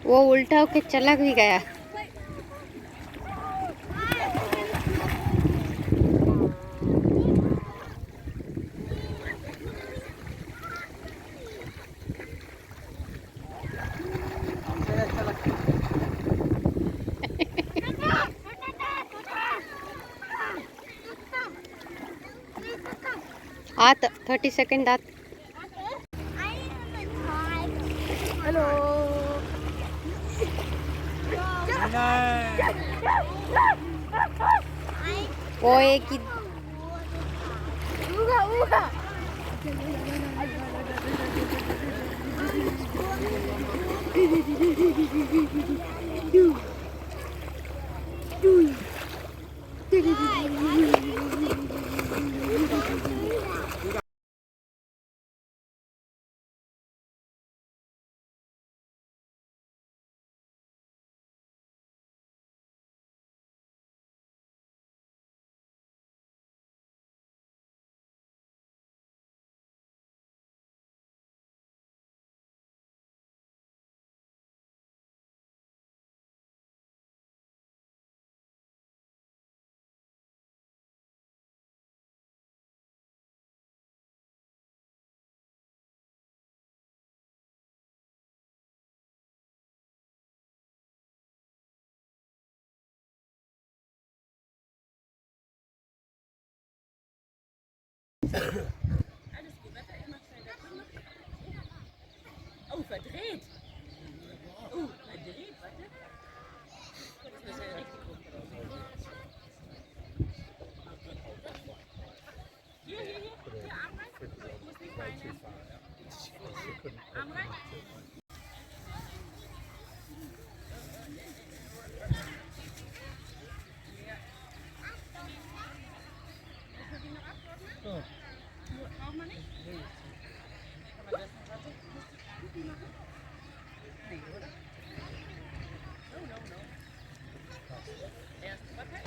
वो उल्टा होके चला भी गया। आत 30 सेकंड आत. हेलो. वो एक ही उगा उगा. Oh, verdreht. Oh, verdreht, warte. Das ist ja richtig rum. Hier, Arm rein. Muss nicht weinen. Arm rein. Braucht man nicht? Kann man das noch warte? Muss die Pipi machen? Nee, oder? No. Erst, warte.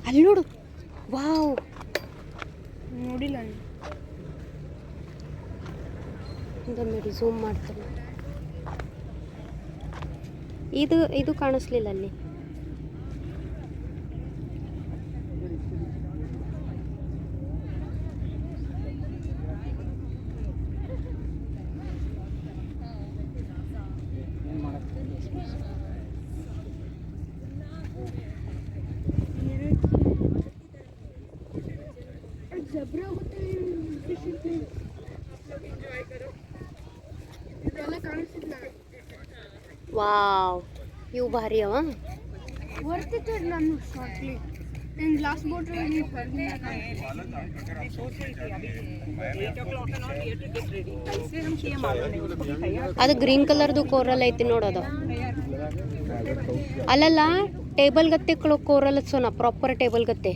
ಅಲ್ಲಿ ನೋಡು. Wow, ನೋಡಿಲ್ಲ. ನೋಡಿ zoom ಮಾಡ್ತಾರೆ. ಇದು ಕಾಣಿಸ್ಲಿಲ್ಲ ಅಲ್ಲಿ. ಜಬ್ರ ಹೋಗುತ್ತೆ ಇದೆಲ್ಲ ಕಾಣಿಸ್ತಿಲ್ಲ. ವಾವ್, ಇವು ಭಾರಿ ಅವ. ಬರ್ತಿತ್ತು ನಾನು ಶಾರ್ಟ್ಲಿ इन ग्लास बोट नहीं पढ़नी है. ಅದು ಗ್ರೀನ್ ಕಲರ್ದು ಕೋರಲ್ ಐತಿ ನೋಡೋದು. ಅಲ್ಲಲ್ಲ, ಟೇಬಲ್ ಗತ್ತೆ ಕೋರಲ್ ಹಚ್ಚೋಣ, ಪ್ರಾಪರ್ ಟೇಬಲ್ ಗತ್ತೆ.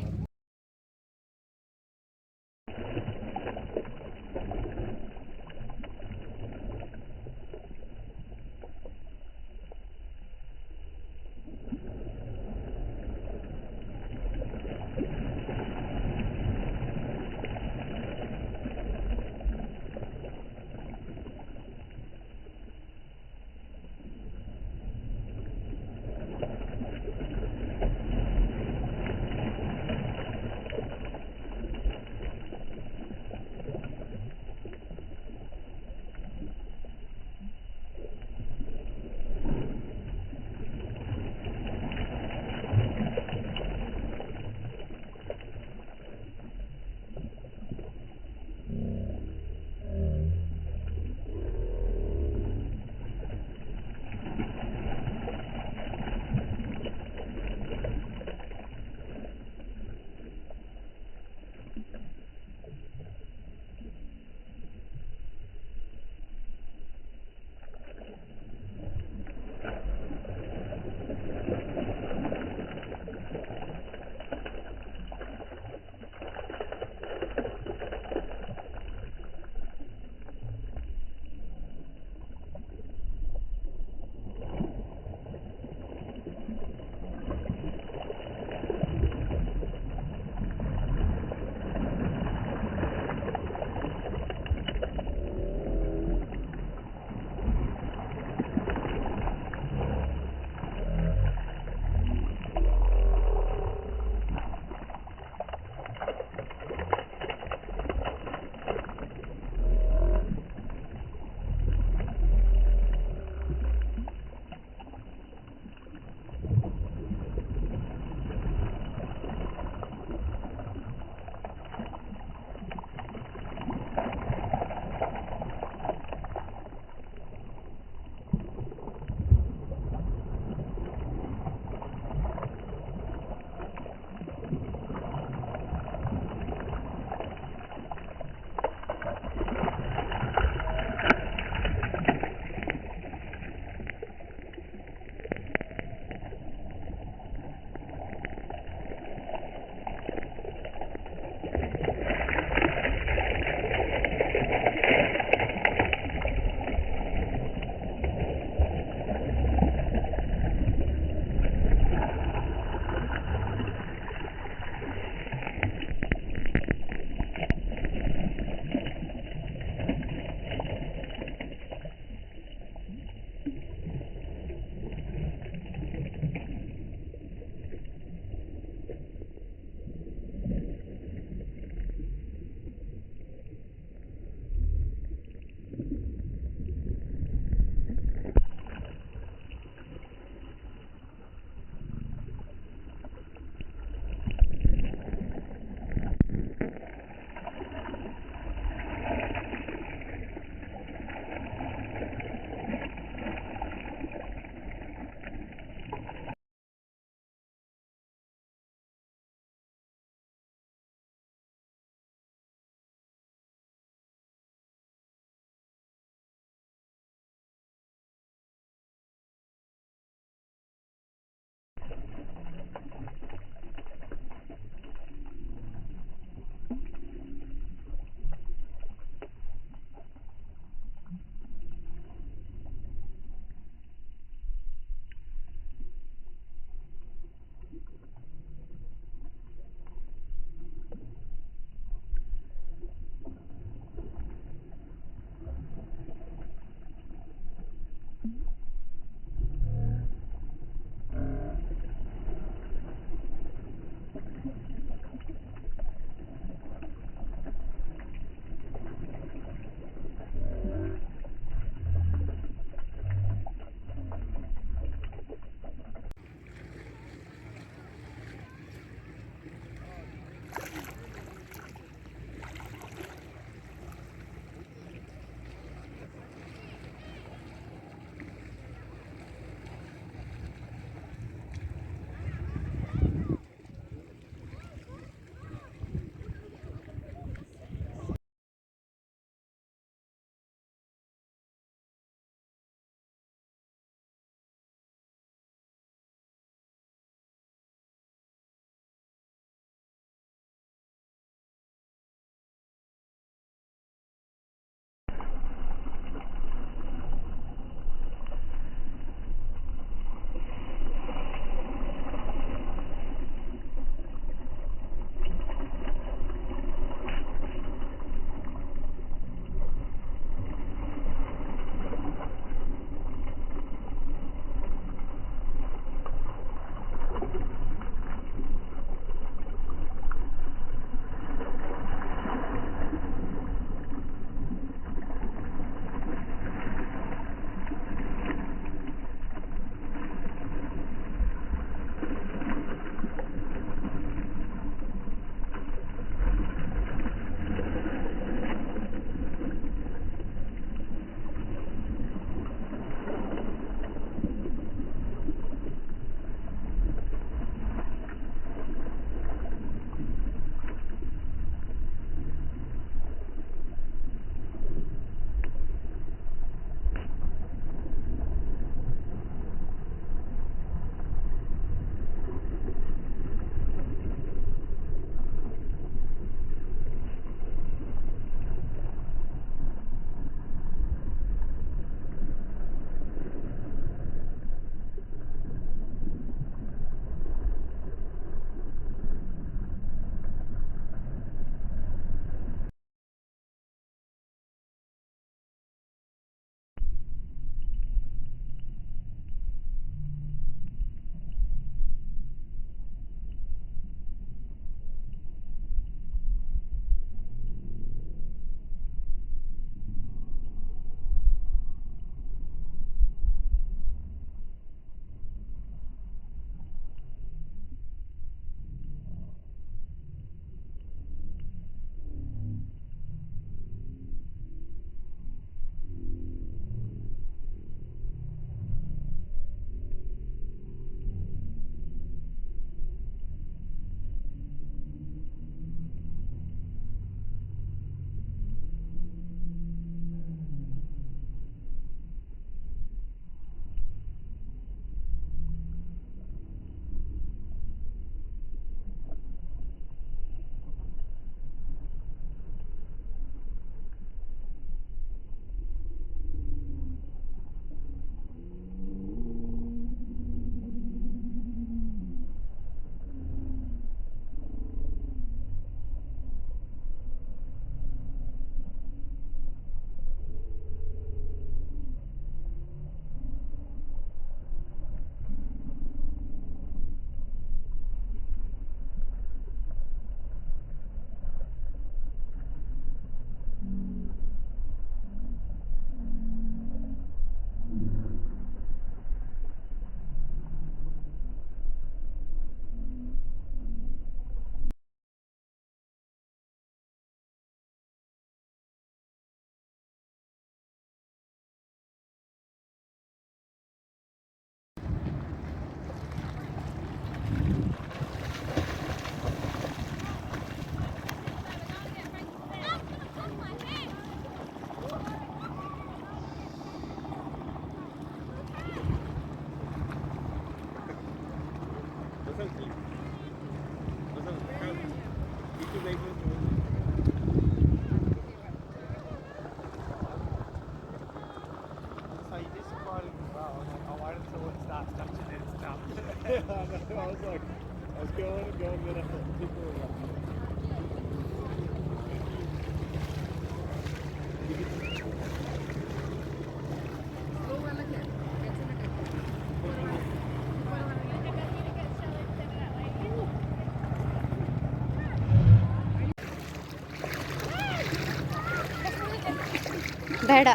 ಬೇಡ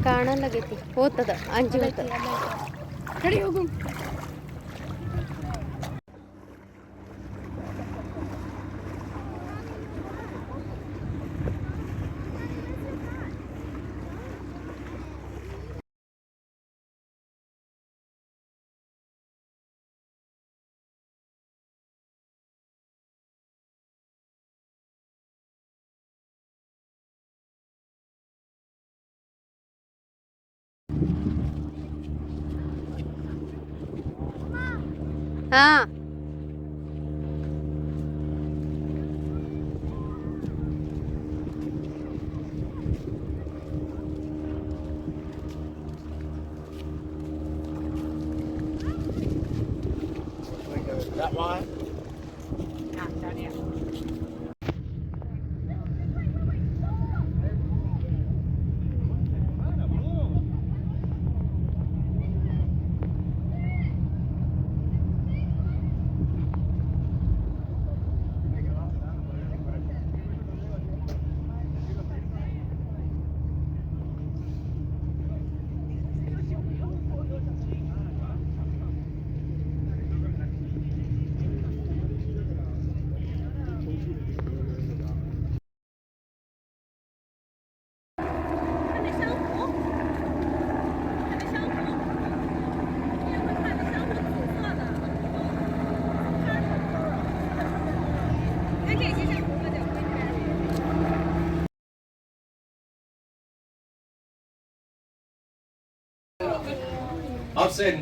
ಕಾಣಲಾಗೈತಿ ಹೋತದ ಅಂಜಿ ಹೋತದ ಕಡೆ ಹೋಗು. ಹಾ That one?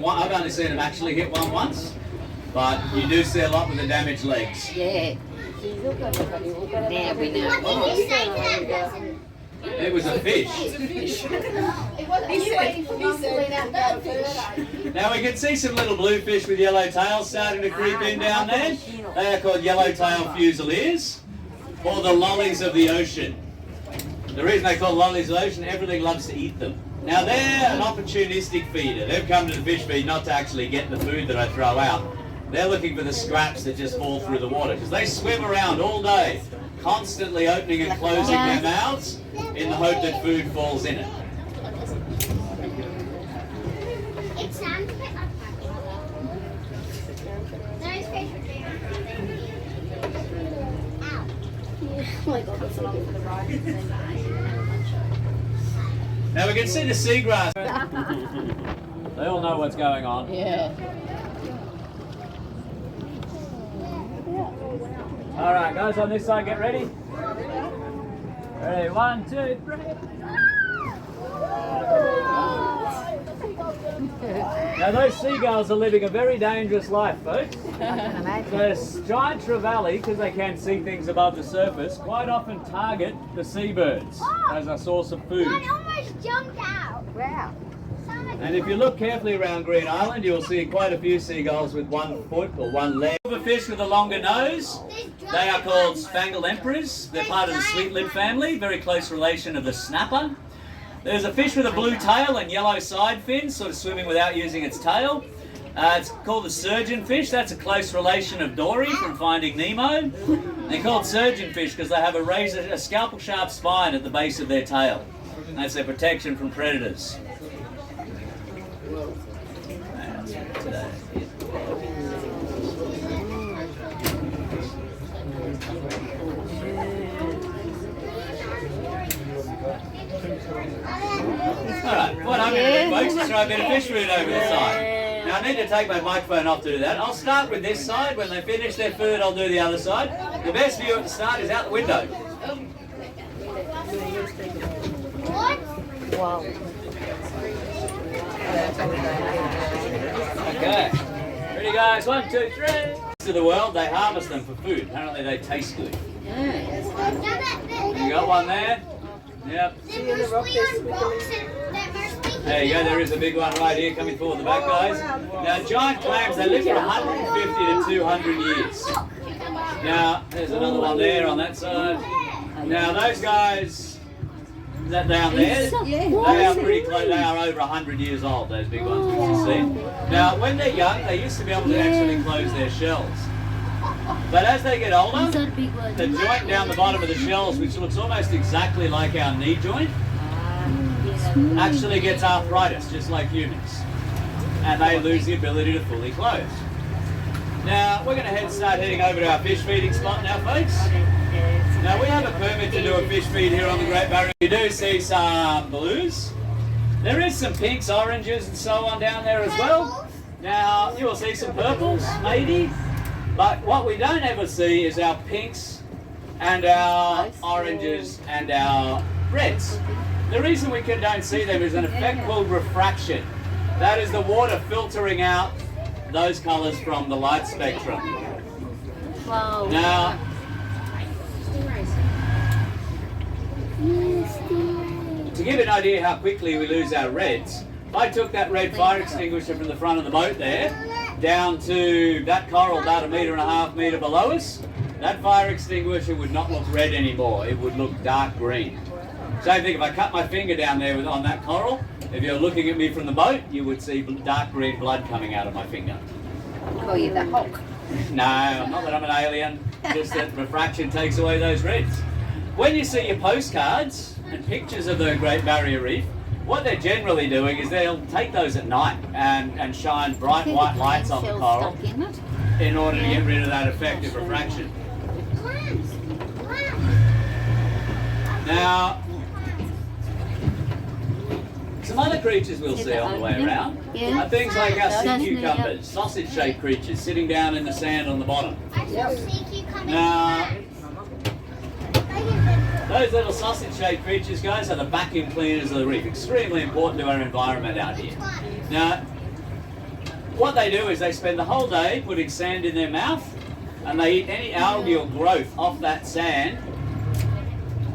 I've only seen them actually hit one once, but you do see a lot with the damaged legs. Yeah. There we know. It was a fish. Now we can see some little bluefish with yellow tails starting to creep in down there. They are called yellow-tailed fusiliers, or the lollies of the ocean. The reason they call lollies of the ocean, everything loves to eat them. Now they're an opportunistic feeder. They've come to the fish feed not to actually get the food that I throw out. They're looking for the scraps that just fall through the water, because they swim around all day, constantly opening and closing their mouths in the hope that food falls in it. Now we can see the seagrass. They all know what's going on. Yeah. All right, guys, on this side, get ready. Ready, 1, 2, 3. Now those seagulls are living a very dangerous life, folks. The giant trevally, because they can see things above the surface, quite often target the seabirds as a source of food. I almost jumped out. Wow. And if you look carefully around Green Island, you'll see quite a few seagulls with 1 foot or 1 leg. A fish with a longer nose, they are called spangled emperors. They're part of the sweet-lip family, very close relation of the snapper. There's a fish with a blue tail and yellow side fins, sort of swimming without using its tail. It's called the surgeonfish. That's a close relation of Dory from Finding Nemo. They're called surgeonfish because they have a scalpel-sharp spine at the base of their tail. That's their protection from predators. Alright, what I'm going to do, folks, is throw a bit of fish food over the side. Now I need to take my microphone off to do that. I'll start with this side. When they finish their food, I'll do the other side. The best view at the start is out the window. Wow. Okay. Ready, guys? 1, 2, 3. To the world, they harvest them for food. Apparently they taste good. You got one there? Yep. There you go, there is a big one right here coming forward the back, guys. Now, giant clams, they live for 150 to 200 years. Now, there's another one there on that side. Now, those guys, that down there, they are pretty close, they are over 100 years old, those big ones, which you see. Now, when they're young, they used to be able to actually close their shells. But as they get older, These are big ones. the joint down the bottom of the shells, which looks almost exactly like our knee joint, actually gets arthritis, just like humans. And they lose the ability to fully close. Now, we're going to start heading over to our fish feeding spot now, folks. Now, we have a permit to do a fish feed here on the Great Barrier. You do see some blues. There is some pinks, oranges, and so on down there as well. Now, you will see some purples, maybe. But what we don't ever see is our pinks and our oranges and our reds. The reason we don't see them is an effect called refraction. That is the water filtering out those colours from the light spectrum. Wow. Now, to give you an idea how quickly we lose our reds, if I took that red fire extinguisher from the front of the boat there, down to that coral about 1.5 metres below us, that fire extinguisher would not look red anymore. It would look dark green. Same thing, if I cut my finger down there on that coral, if you're looking at me from the boat, you would see dark green blood coming out of my finger. Call you the Hulk. No, not that I'm an alien, just that refraction takes away those reds. When you see your postcards and pictures of the Great Barrier Reef, what they're generally doing is they'll take those at night and shine bright white lights on the coral in order to get rid of that effect of refraction. Now, some other creatures we'll see on the way around are things like our sea cucumbers, sausage-shaped creatures sitting down in the sand on the bottom. Now, those little sausage-shaped creatures, guys, are the vacuum cleaners of the reef. Extremely important to our environment out here. Now, what they do is they spend the whole day putting sand in their mouth, and they eat any algae growth off that sand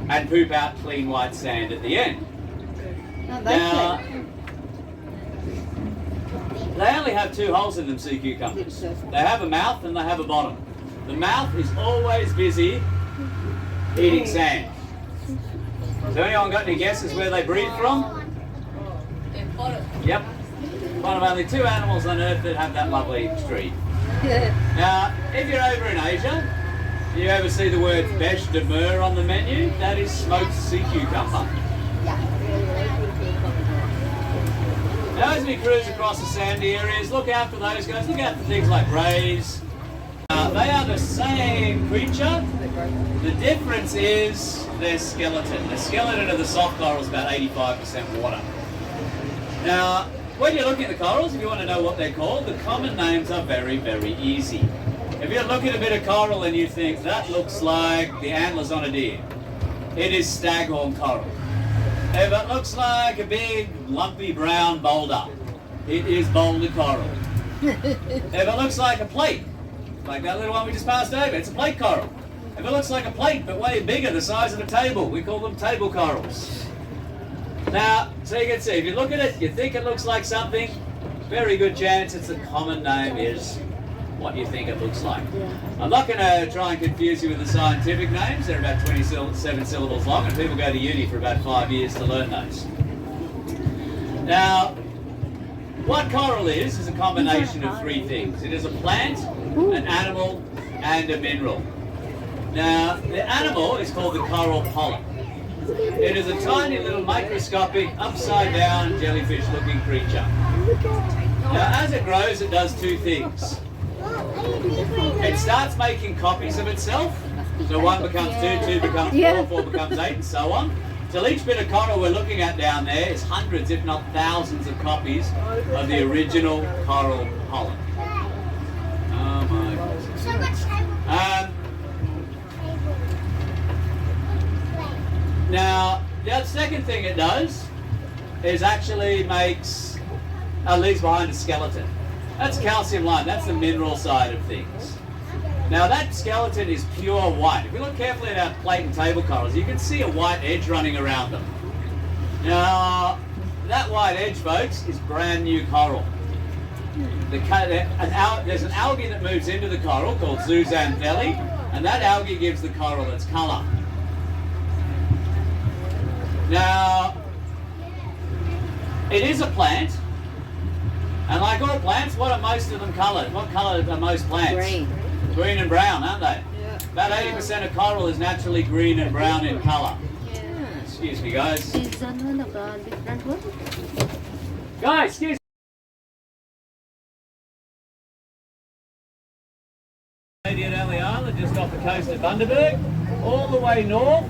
and poop out clean white sand at the end. Now, they only have two holes in them, sea cucumbers. They have a mouth and they have a bottom. The mouth is always busy eating sand. So anyone got any guesses where they breathe from? Yep. One of only two animals on Earth that have that lovely streak. Now, if you're over in Asia, you ever see the word bêche de mer on the menu? That is smoked sea cucumber. Now, as we cruise across the sandy areas, look out for those guys. Look out for things like rays. They are the same creature. The difference is their skeleton. The skeleton of the soft coral is about 85% water. Now, when you're looking at the corals, if you want to know what they're called, the common names are very, very easy. If you look at a bit of coral and you think, that looks like the antlers on a deer, it is staghorn coral. If it looks like a big, lumpy brown boulder, it is boulder coral. If it looks like a plate, like that little one we just passed over, it's a plate coral. If it looks like a plate but way bigger, the size of a table, we call them table corals. Now, so you can see, if you look at it, you think it looks like something, very good chance it's the common name is what you think it looks like. I'm not going to try and confuse you with the scientific names. They're about 27 syllables long, and people go to uni for about 5 years to learn those. Now, what coral is a combination of three things. It is a plant, an animal, and a mineral. Now, the animal is called the coral polyp. It is a tiny little microscopic, upside-down, jellyfish-looking creature. Now, as it grows, it does two things. It starts making copies of itself. So 1 becomes 2, 2 becomes 4, 4 becomes 8, and so on. Till each bit of coral we're looking at down there is hundreds, if not thousands, of copies of the original coral polyp. Oh my goodness. Now, the second thing it does is actually leaves behind a skeleton. That's calcium lime, that's the mineral side of things. Now that skeleton is pure white. If you look carefully at our plate and table corals, you can see a white edge running around them. Now, that white edge, folks, is brand new coral. There's an algae that moves into the coral called zooxanthellae, and that algae gives the coral its colour. Now, it is a plant, and like all plants, what are most of them coloured? What colour are most plants? Green. Green and brown, aren't they? Yeah. About 80% of coral is naturally green and brown in colour. Yeah. Excuse me, guys. Season one of the different one. Guys, excuse me. Canadian Alley Island, just off the coast of Bundaberg, all the way north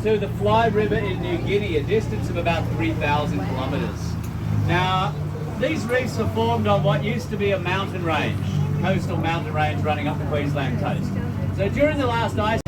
to the Fly River in New Guinea, a distance of about 3,000 kilometres. Now, these reefs were formed on what used to be a mountain range, coastal mountain range running up the Queensland coast. So during the last ice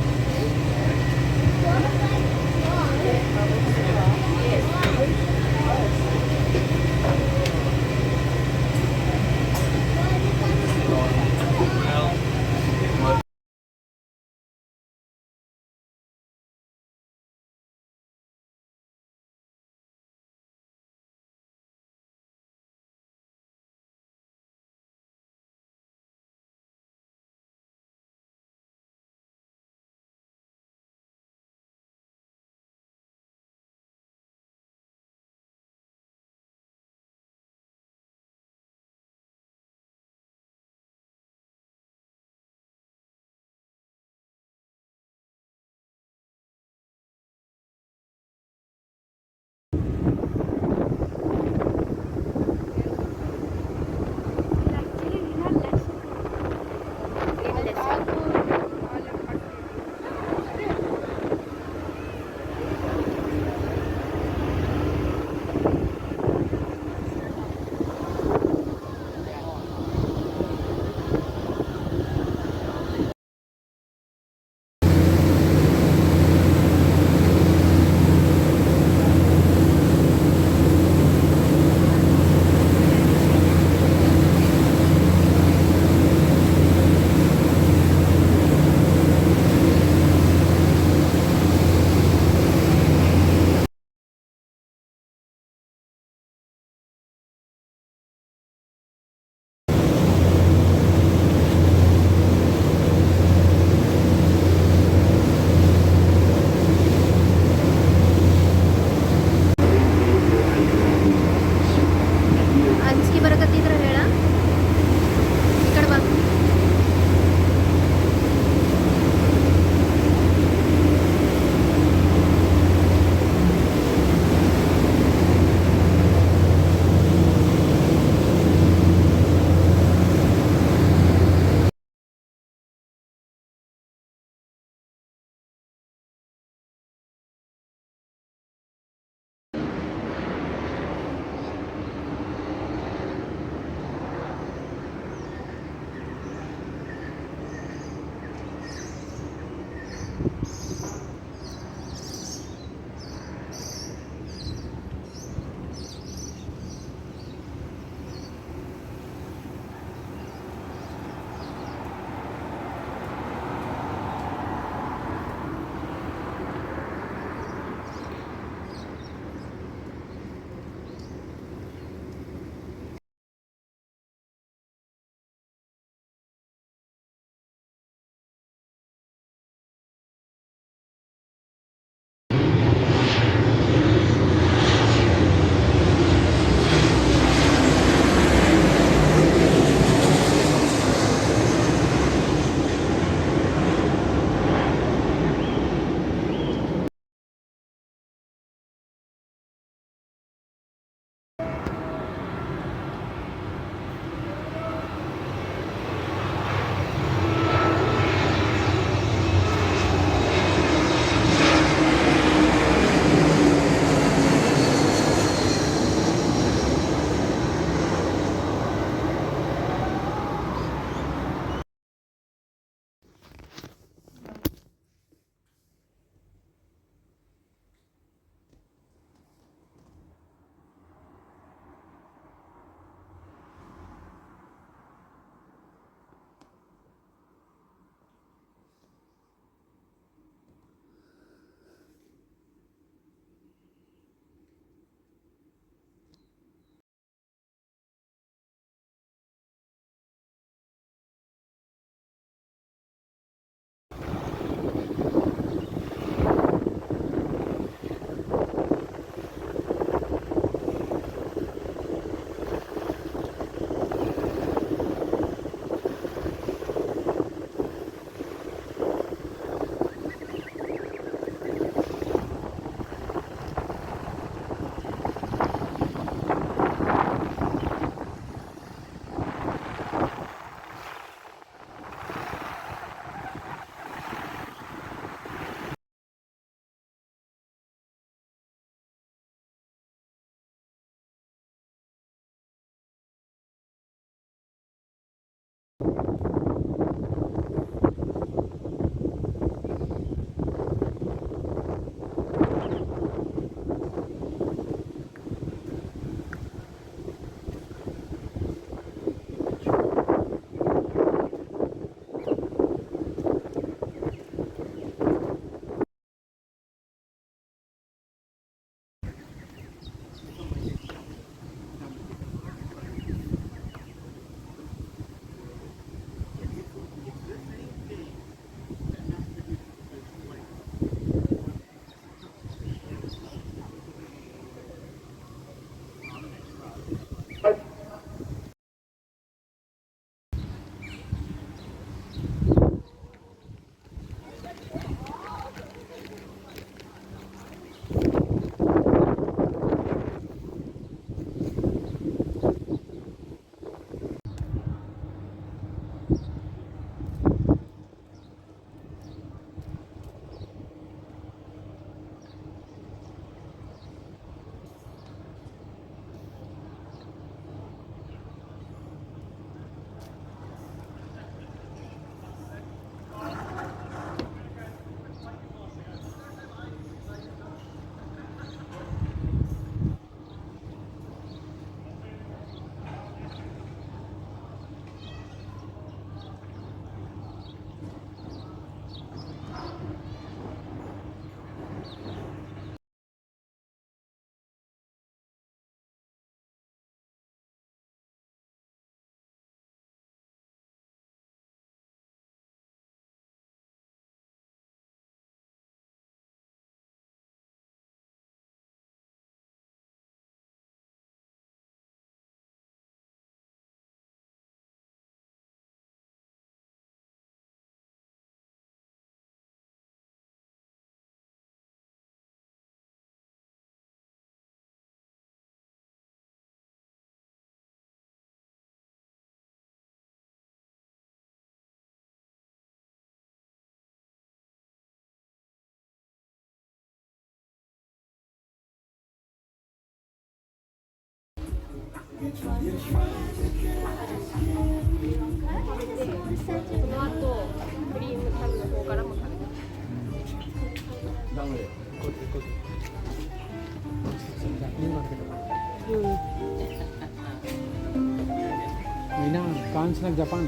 Cairns like Japan.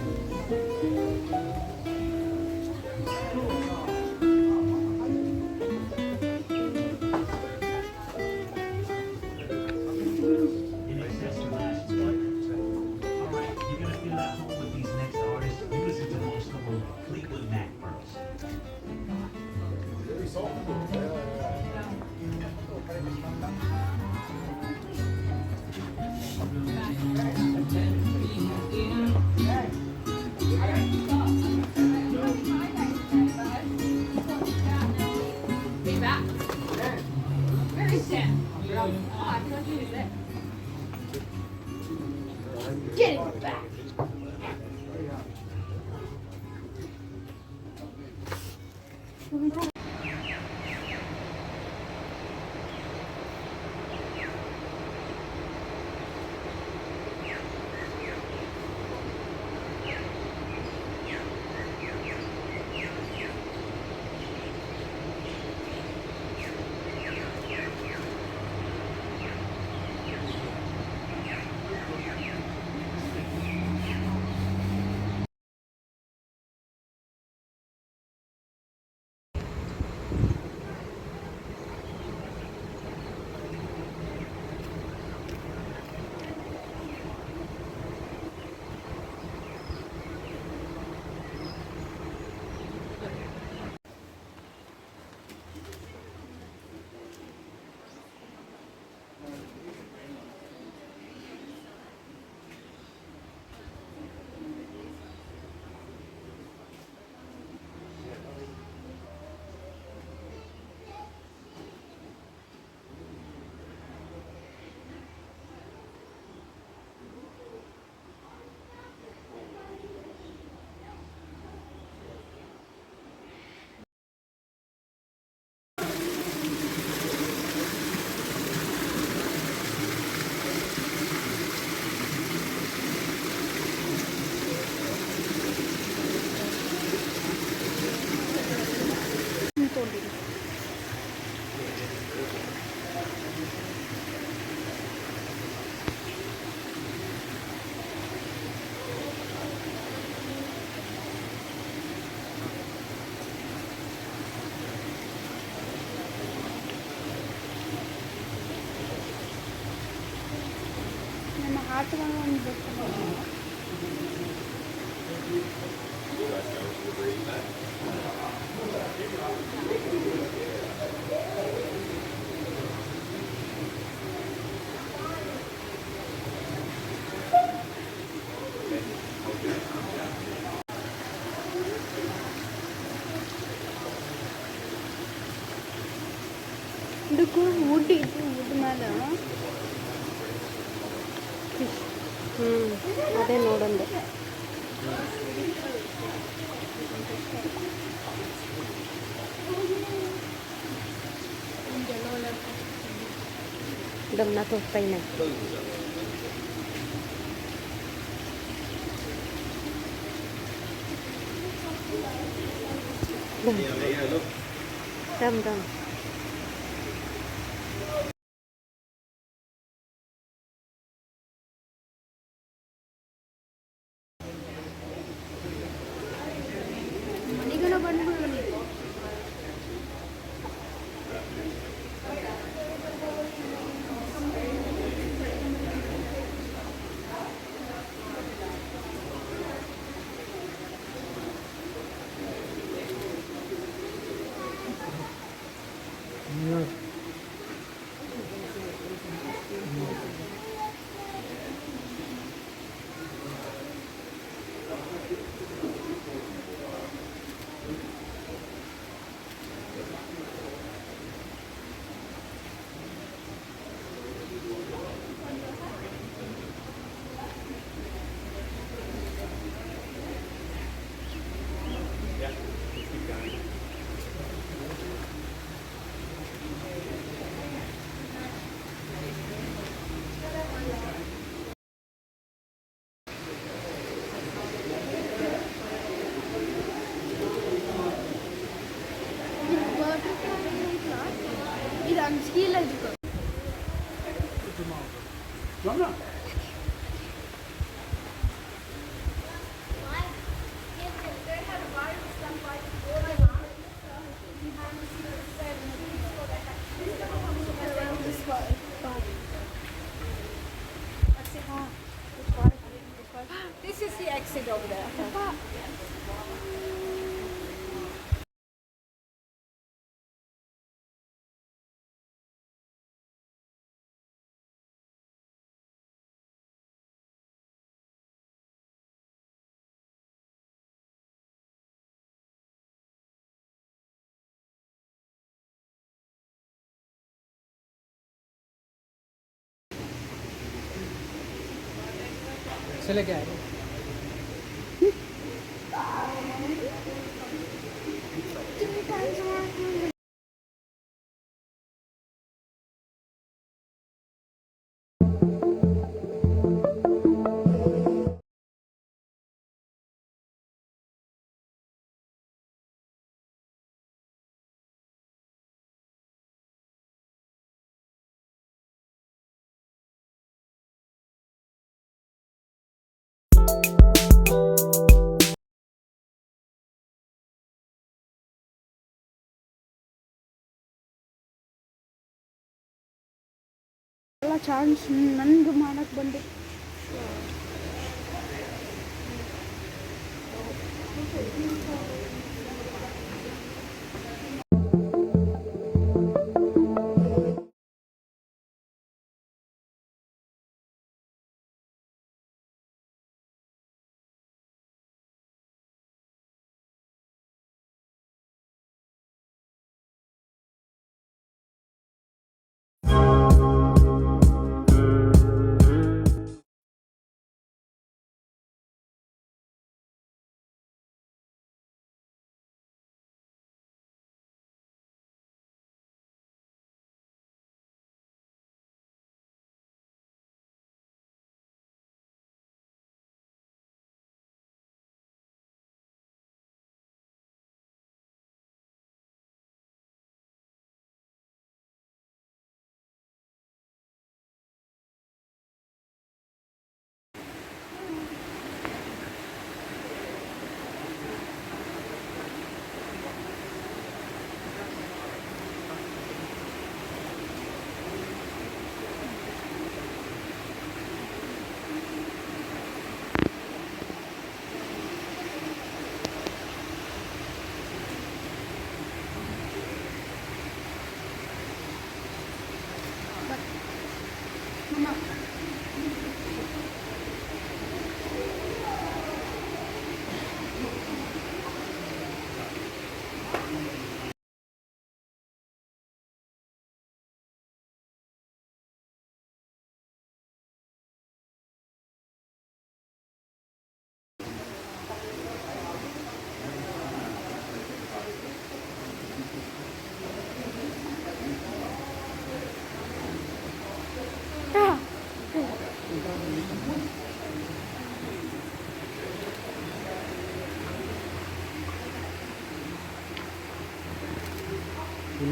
Get it back. ನನ್ನ ಆಟವನ್ನು ಒಂದು ಇದಕ್ಕೂ wood ಇತ್ತು wood ಮೇಲೆ ಅದೇ ನೋಡಂದೆ. Đâm na thôi cây này. Đâm đâm. ಮನೆಗೆಲ್ಲ ಬಂದ್ಬಿಡೋಣ. ಇದು ಅನ್ಸ್ಕಿಲ್ಲ ಇದಕ್ಕೆ. This is the exit over there. चले गए ಎಲ್ಲ ಚಾನ್ಸ್ ನನಗೆ ಮಾಡಕ್ಕೆ ಬಂದೆ.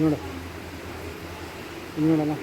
ನೋಡು ನೋಡಲ್ಲ.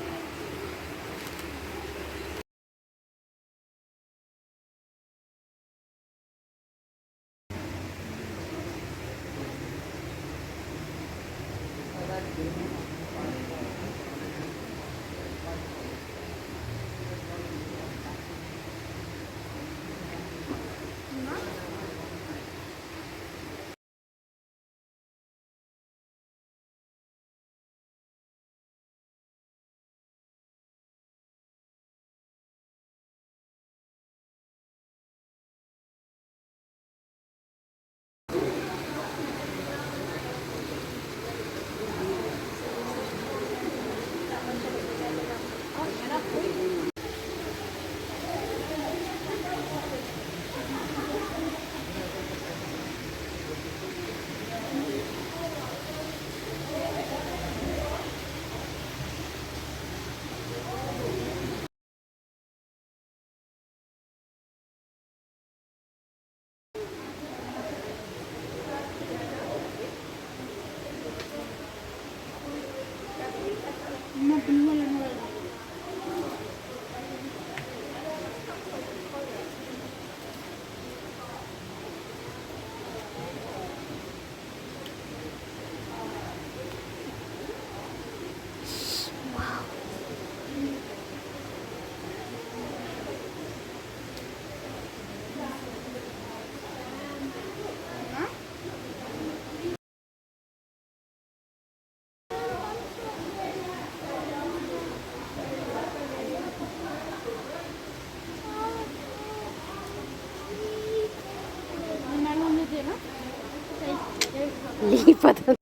ಲೀಪ್ ಅದು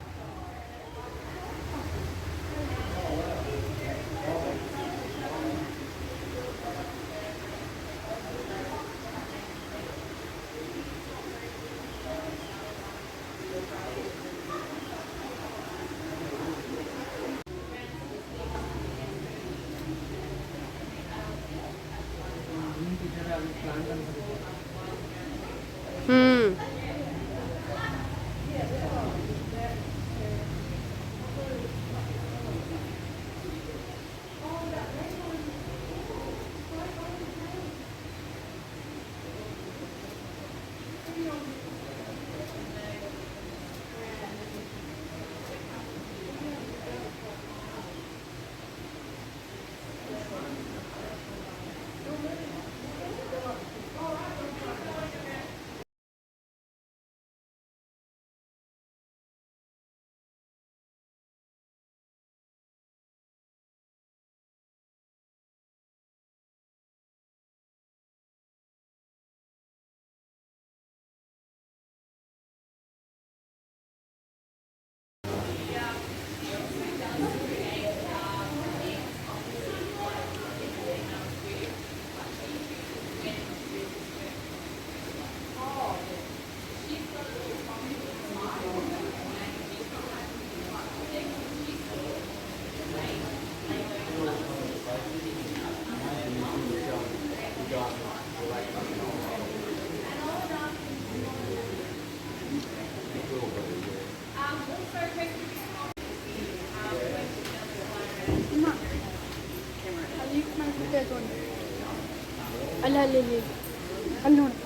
ಅಲ್ಲ ಅಲ್ಲಿ ಅಲ್ಲಿ ಅಲ್ಲಿ ನೋಡಿ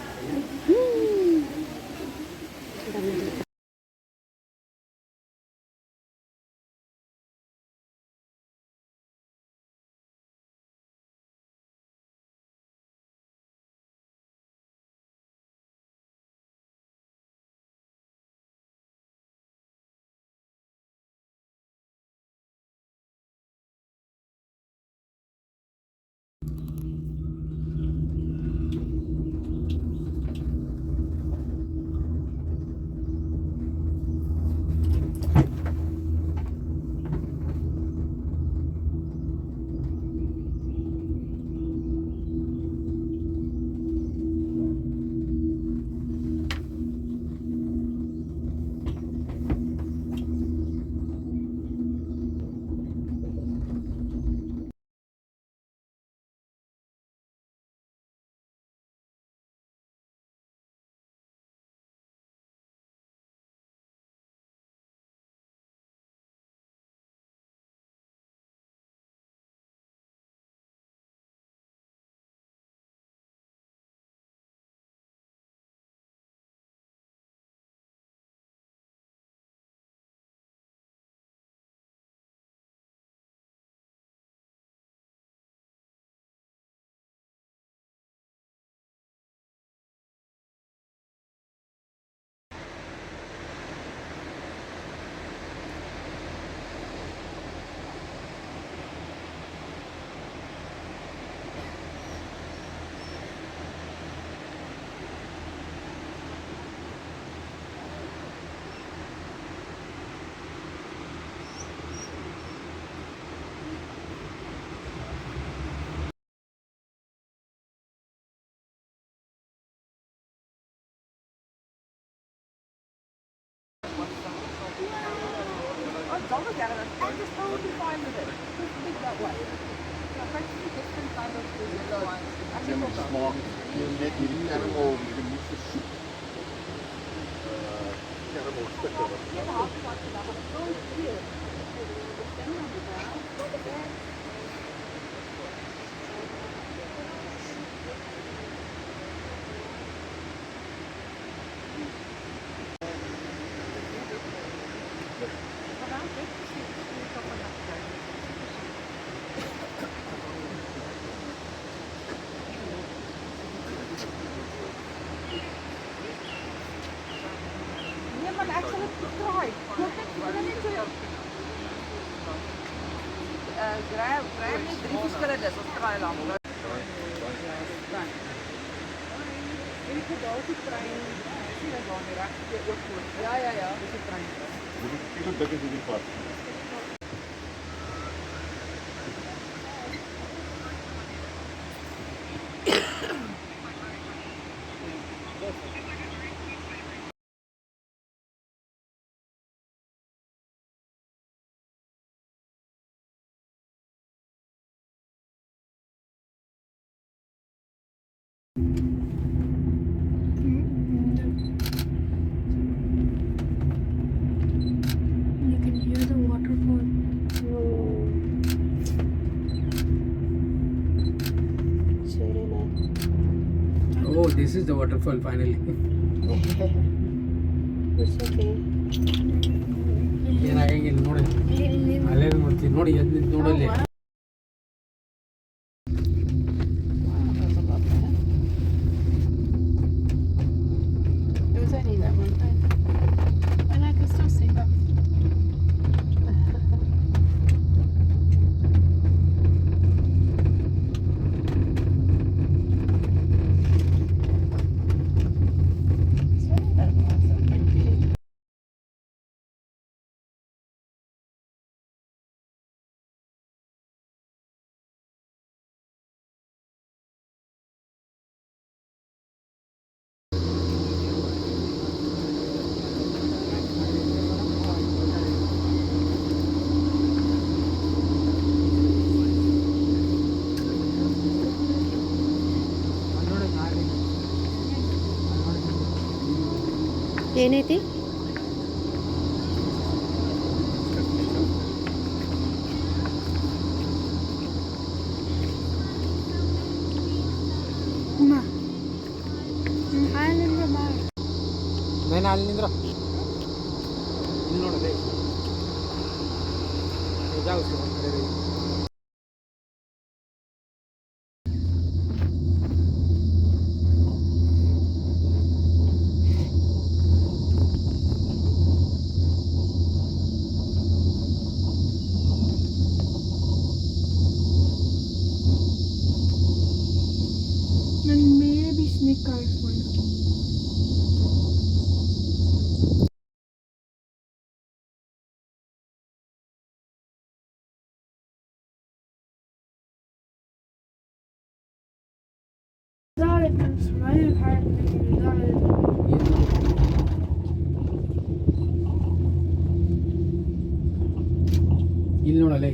different kind of yellow ones. Zeg maar de smaak. Net hierdie caramel, die moeste soep. Caramel stukken. Nee, maar ek sal dit probeer. Ek net so grab net 3 verskillende, ons probeer lank. En ek het daar die trein, sien ek daar nie reg hier ook voor. Ja, dis die trein. Hoe dik is hierdie pad? You can hear the waterfall. It's very nice. Oh, this is the waterfall finally. It's okay. ಏನಾಗಂಗಿಲ್ಲ ನೋಡಿ ಅಲ್ಲೇ ನೋಡ್ತೀನಿ ನೋಡಿ ಎದ್ದು ನಿಂತು ನೋಡಲ್ಲಿ It was only that one time. And I can still see that. ಏನೈತಿ ನಾನು ಅಲ್ಲಿ ನಿಂದ್ರ ಇಲ್ಲಿ ನೋಡದೆ ಜಾಗ ಇಲ್ಲಿ ನೋಡಲೇ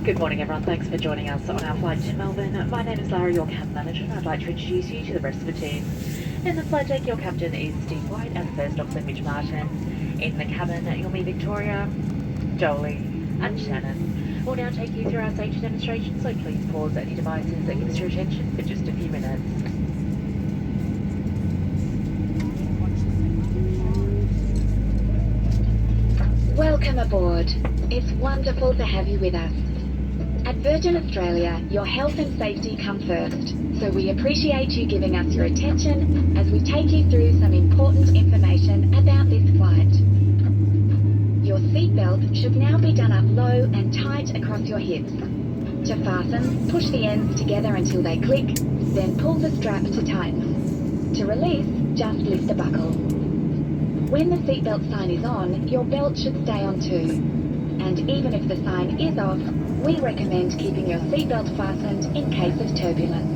Good morning, everyone. Thanks for joining us on our flight to Melbourne. My name is Lara, your cabin manager, and I'd like to introduce you to the rest of the team. In the flight deck, your captain is Steve White and First Officer Mitch Martin. In the cabin, you'll meet Victoria, Jolie, and Shannon. We'll now take you through our safety demonstration, so please pause any devices that give us your attention for just a few minutes. Welcome aboard. It's wonderful to have you with us. At Virgin Australia, your health and safety come first, so we appreciate you giving us your attention as we take you through some important information about this flight. Your seatbelt should now be done up low and tight across your hips. To fasten, push the ends together until they click, then pull the strap to tighten. To release, just lift the buckle. When the seatbelt sign is on, your belt should stay on too. And even if the sign is off, we recommend keeping your seatbelt fastened in case of turbulence.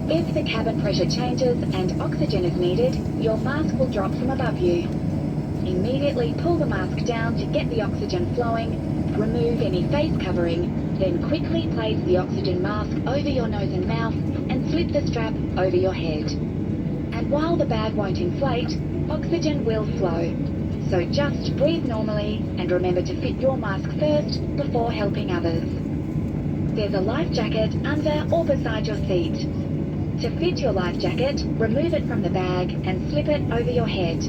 If the cabin pressure changes and oxygen is needed, your mask will drop from above you. Immediately pull the mask down to get the oxygen flowing, remove any face covering, then quickly place the oxygen mask over your nose and mouth and slip the strap over your head. And while the bag won't inflate, oxygen will flow. So just breathe normally and remember to fit your mask first before helping others. There's a life jacket under or beside your seat. To fit your life jacket, remove it from the bag and slip it over your head.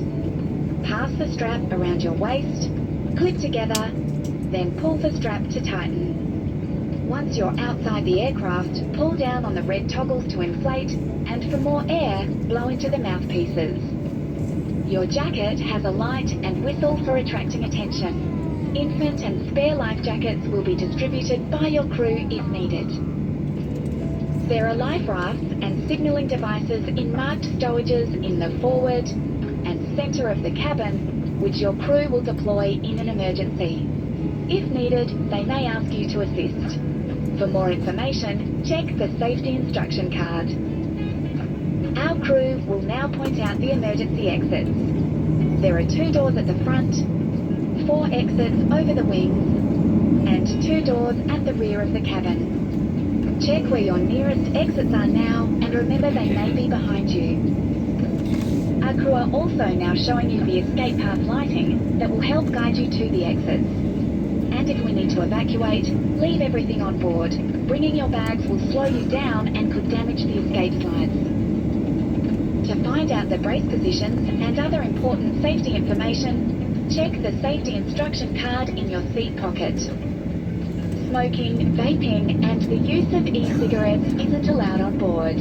Pass the strap around your waist, clip together, then pull the strap to tighten. Once you're outside the aircraft, pull down on the red toggles to inflate, and for more air, blow into the mouthpieces. Your jacket has a light and whistle for attracting attention. Infant and spare life jackets will be distributed by your crew if needed. There are life rafts and signalling devices in marked stowages in the forward and centre of the cabin, which your crew will deploy in an emergency. If needed, they may ask you to assist. For more information, check the safety instruction card. Our crew will now point out the emergency exits. There are 2 doors at the front, 4 exits over the wings, and 2 doors at the rear of the cabin. Check where your nearest exits are now and remember they may be behind you. Our crew are also now showing you the escape path lighting that will help guide you to the exits. And if we need to evacuate, leave everything on board. Bringing your bags will slow you down and could damage the escape slides. To find out the brace positions and other important safety information, check the safety instruction card in your seat pocket. Smoking, vaping and the use of e-cigarettes isn't allowed on board.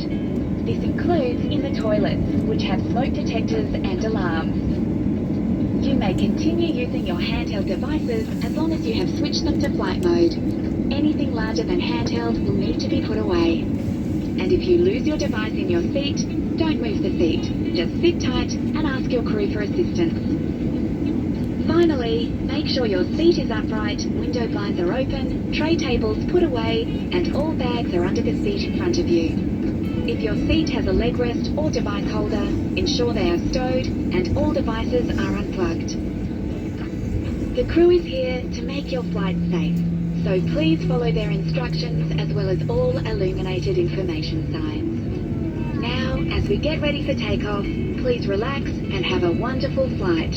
This includes in the toilets, which have smoke detectors and alarms. You may continue using your handheld devices as long as you have switched them to flight mode. Anything larger than handheld will need to be put away. And if you lose your device in your seat, don't move the seat. Just sit tight and ask your crew for assistance. Finally, make sure your seat is upright, window blinds are open, tray tables put away, and all bags are under the seat in front of you. If your seat has a leg rest or device holder, ensure they are stowed and all devices are unplugged. The crew is here to make your flight safe, so please follow their instructions as well as all illuminated information signs. Now, as we get ready for takeoff, please relax and have a wonderful flight.